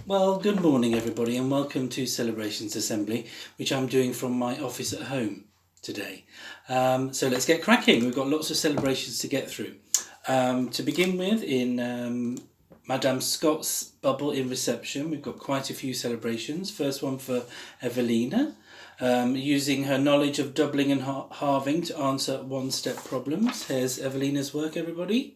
Well, good morning everybody and welcome to Celebrations Assembly, which I'm doing from my office at home today. So let's get cracking. We've got lots of celebrations to get through. To begin with, in Madame Scott's bubble in reception, we've got quite a few celebrations. First one for Evelina, using her knowledge of doubling and halving to answer one-step problems. Here's Evelina's work, everybody.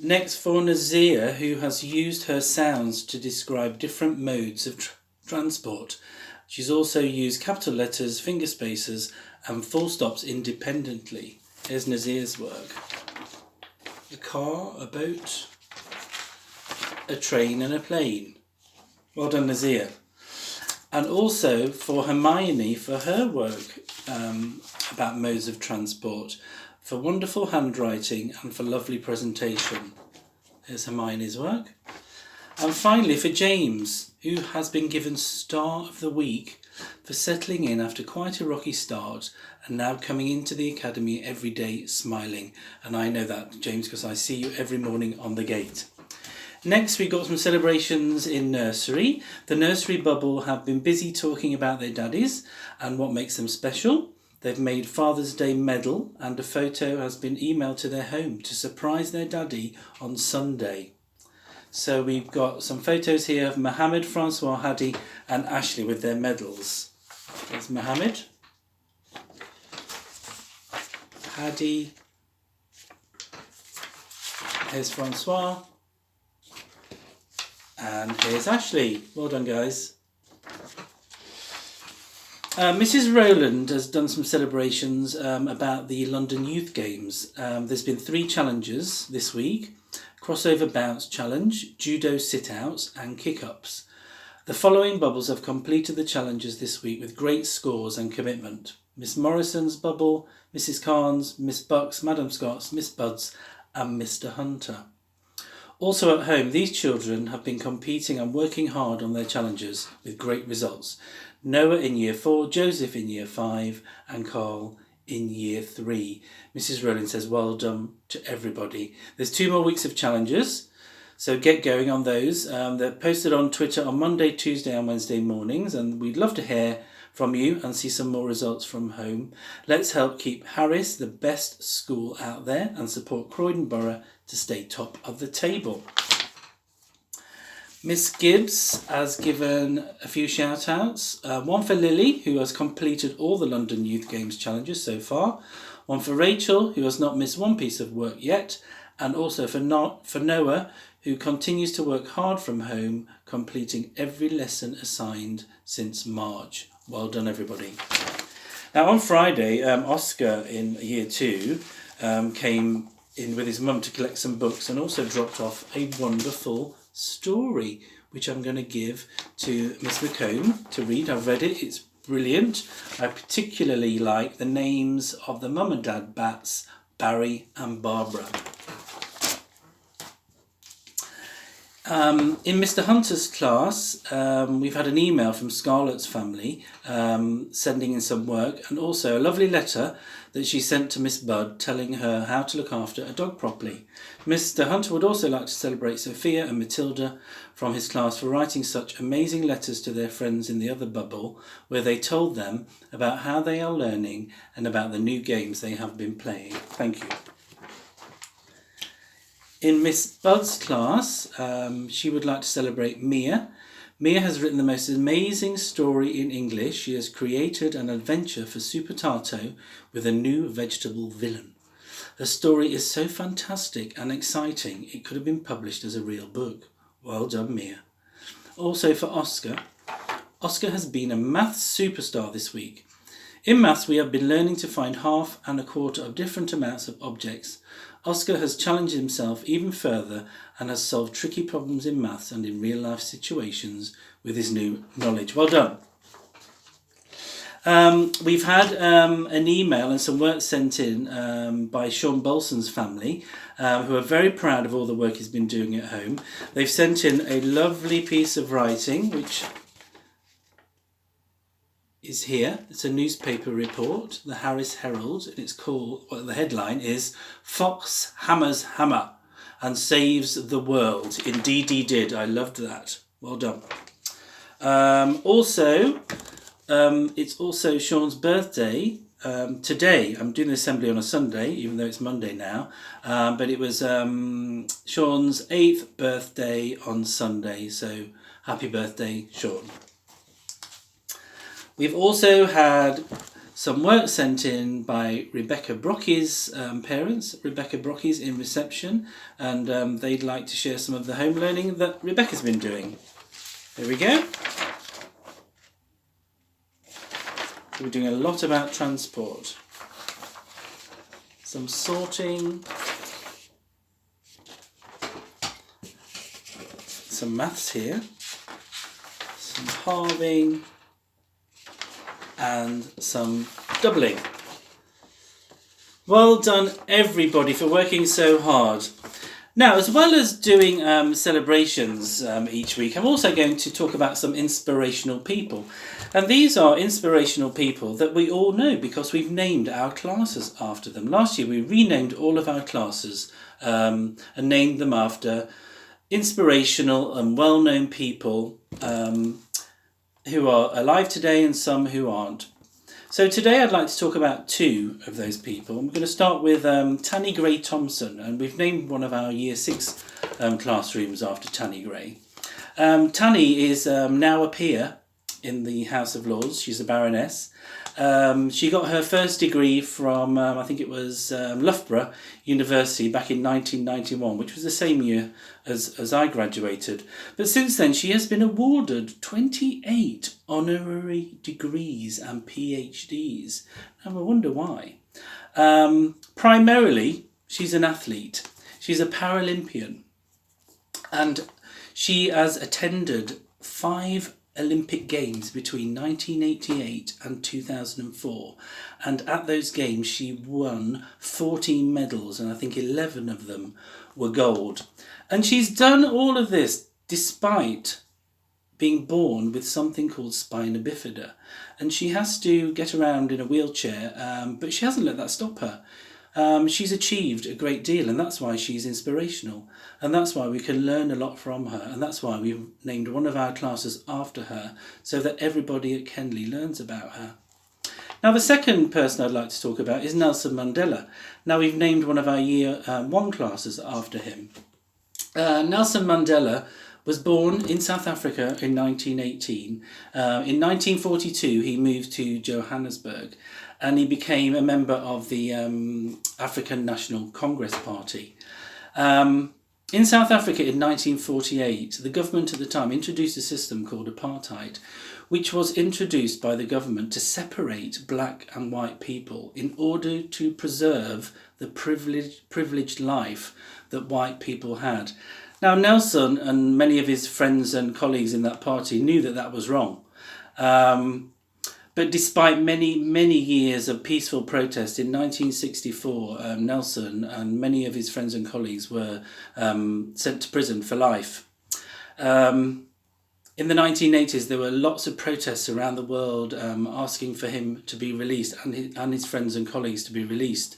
Next for Nazia, who has used her sounds to describe different modes of transport. She's also used capital letters, finger spacers and full stops independently. Here's Nazia's work. A car, a boat, a train and a plane. Well done, Nazia. And also for Hermione, for her work about modes of transport, for wonderful handwriting and for lovely presentation. Here's Hermione's work. And finally for James, who has been given Star of the Week for settling in after quite a rocky start and now coming into the academy every day smiling. And I know that, James, because I see you every morning on the gate. Next, we've got some celebrations in nursery. The nursery bubble have been busy talking about their daddies and what makes them special. They've made Father's Day medal and a photo has been emailed to their home to surprise their daddy on Sunday. So we've got some photos here of Mohammed, Francois, Hadi and Ashley with their medals. There's Mohammed, Hadi, here's Francois, and here's Ashley. Well done, guys. Mrs. Rowland has done some celebrations about the London Youth Games. There's been 3 challenges this week: crossover bounce challenge, judo sit-outs and kick-ups. The following bubbles have completed the challenges this week with great scores and commitment: Miss Morrison's bubble, Mrs. Carnes, Miss Bucks, Madam Scott's, Miss Buds and Mr. Hunter. Also at home, these children have been competing and working hard on their challenges with great results. Noah in Year 4, Joseph in Year 5 and Carl in Year 3. Mrs. Rowland says well done to everybody. There's 2 more weeks of challenges, so get going on those. They're posted on Twitter on Monday, Tuesday and Wednesday mornings, and we'd love to hear from you and see some more results from home. Let's help keep Harris the best school out there and support Croydon Borough to stay top of the table. Miss Gibbs has given a few shout outs. One for Lily, who has completed all the London Youth Games challenges so far. One for Rachel, who has not missed one piece of work yet. And also for Noah, who continues to work hard from home, completing every lesson assigned since March. Well done, everybody. Now on Friday, Oscar in Year 2 came in with his mum to collect some books and also dropped off a wonderful story, which I'm going to give to Miss McComb to read. I've read it, it's brilliant. I particularly like the names of the mum and dad bats, Barry and Barbara. In Mr. Hunter's class, we've had an email from Scarlett's family sending in some work and also a lovely letter that she sent to Miss Budd telling her how to look after a dog properly. Mr. Hunter would also like to celebrate Sophia and Matilda from his class for writing such amazing letters to their friends in the other bubble, where they told them about how they are learning and about the new games they have been playing. Thank you. In Miss Budd's class, she would like to celebrate Mia. Mia has written the most amazing story in English. She has created an adventure for Super Tato with a new vegetable villain. The story is so fantastic and exciting, it could have been published as a real book. Well done, Mia. Also for Oscar. Oscar has been a maths superstar this week. In maths, we have been learning to find half and a quarter of different amounts of objects. Oscar has challenged himself even further and has solved tricky problems in maths and in real life situations with his new knowledge. Well done. We've had an email and some work sent in by Sean Bolson's family, who are very proud of all the work he's been doing at home. They've sent in a lovely piece of writing, which is here. It's a newspaper report, the Harris Herald, and it's called, well, the headline is Fox Hammers Hammer. and saves the world. Indeed he did. I loved that. Well done. It's also Sean's birthday today. I'm doing the assembly on a Sunday, even though it's Monday now. But it was Sean's 8th birthday on Sunday. So happy birthday, Sean. We've also had some work sent in by Rebecca Brockie's parents, Rebecca Brockie's in reception, and they'd like to share some of the home learning that Rebecca's been doing. There we go. So we're doing a lot about transport. Some sorting, some maths here, some halving, and some doubling. Well done everybody for working so hard. Now, as well as doing celebrations each week, I'm also going to talk about some inspirational people. And these are inspirational people that we all know because we've named our classes after them. Last year we renamed all of our classes and named them after inspirational and well-known people who are alive today and some who aren't. So today I'd like to talk about two of those people. I'm going to start with Tanni Grey-Thompson, and we've named one of our Year 6 classrooms after Tanni Grey. Tanni is now a peer in the House of Lords. She's a Baroness. She got her first degree from, I think it was Loughborough University back in 1991, which was the same year as I graduated. But since then, she has been awarded 28 honorary degrees and PhDs. And I wonder why. Primarily, she's an athlete. She's a Paralympian. And she has attended 5 Olympic Games between 1988 and 2004, and at those games she won 14 medals, and I think 11 of them were gold. And she's done all of this despite being born with something called spina bifida, and she has to get around in a wheelchair, but she hasn't let that stop her. She's achieved a great deal, and that's why she's inspirational, and that's why we can learn a lot from her, and that's why we've named one of our classes after her, so that everybody at Kenley learns about her. Now, the second person I'd like to talk about is Nelson Mandela. Now, we've named one of our Year 1 classes after him. Nelson Mandela was born in South Africa in 1918. In 1942, he moved to Johannesburg, and he became a member of the African National Congress Party. In South Africa in 1948, the government at the time introduced a system called apartheid, which was introduced by the government to separate black and white people in order to preserve the privileged life that white people had. Now, Nelson and many of his friends and colleagues in that party knew that that was wrong. But despite many years of peaceful protest, in 1964, Nelson and many of his friends and colleagues were sent to prison for life. In the 1980s, there were lots of protests around the world asking for him to be released and his friends and colleagues to be released.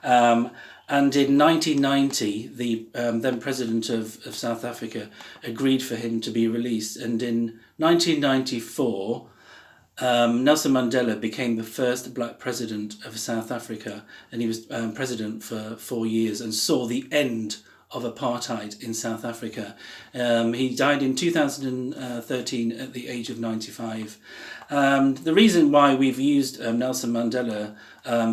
And in 1990, the then president of South Africa agreed for him to be released. And in 1994, Nelson Mandela became the first black president of South Africa, and he was president for 4 years and saw the end of apartheid in South Africa. He died in 2013 at the age of 95. The reason why we've used Nelson Mandela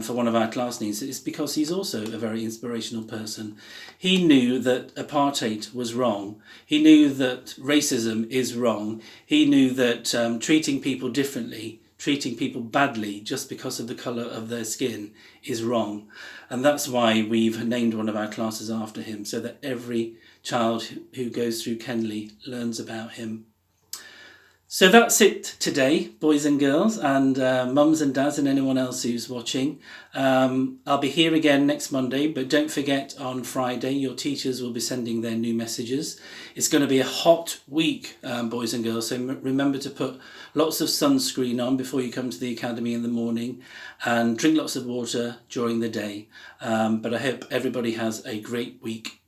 for one of our class needs is because he's also a very inspirational person. He knew that apartheid was wrong. He knew that racism is wrong. He knew that treating people differently, treating people badly just because of the colour of their skin is wrong. And that's why we've named one of our classes after him, so that every child who goes through Kenley learns about him. So that's it today, boys and girls, and mums and dads and anyone else who's watching. I'll be here again next Monday, but don't forget on Friday your teachers will be sending their new messages. It's going to be a hot week, boys and girls, so remember to put lots of sunscreen on before you come to the academy in the morning, and drink lots of water during the day. But I hope everybody has a great week.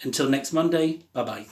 Until next Monday, bye bye.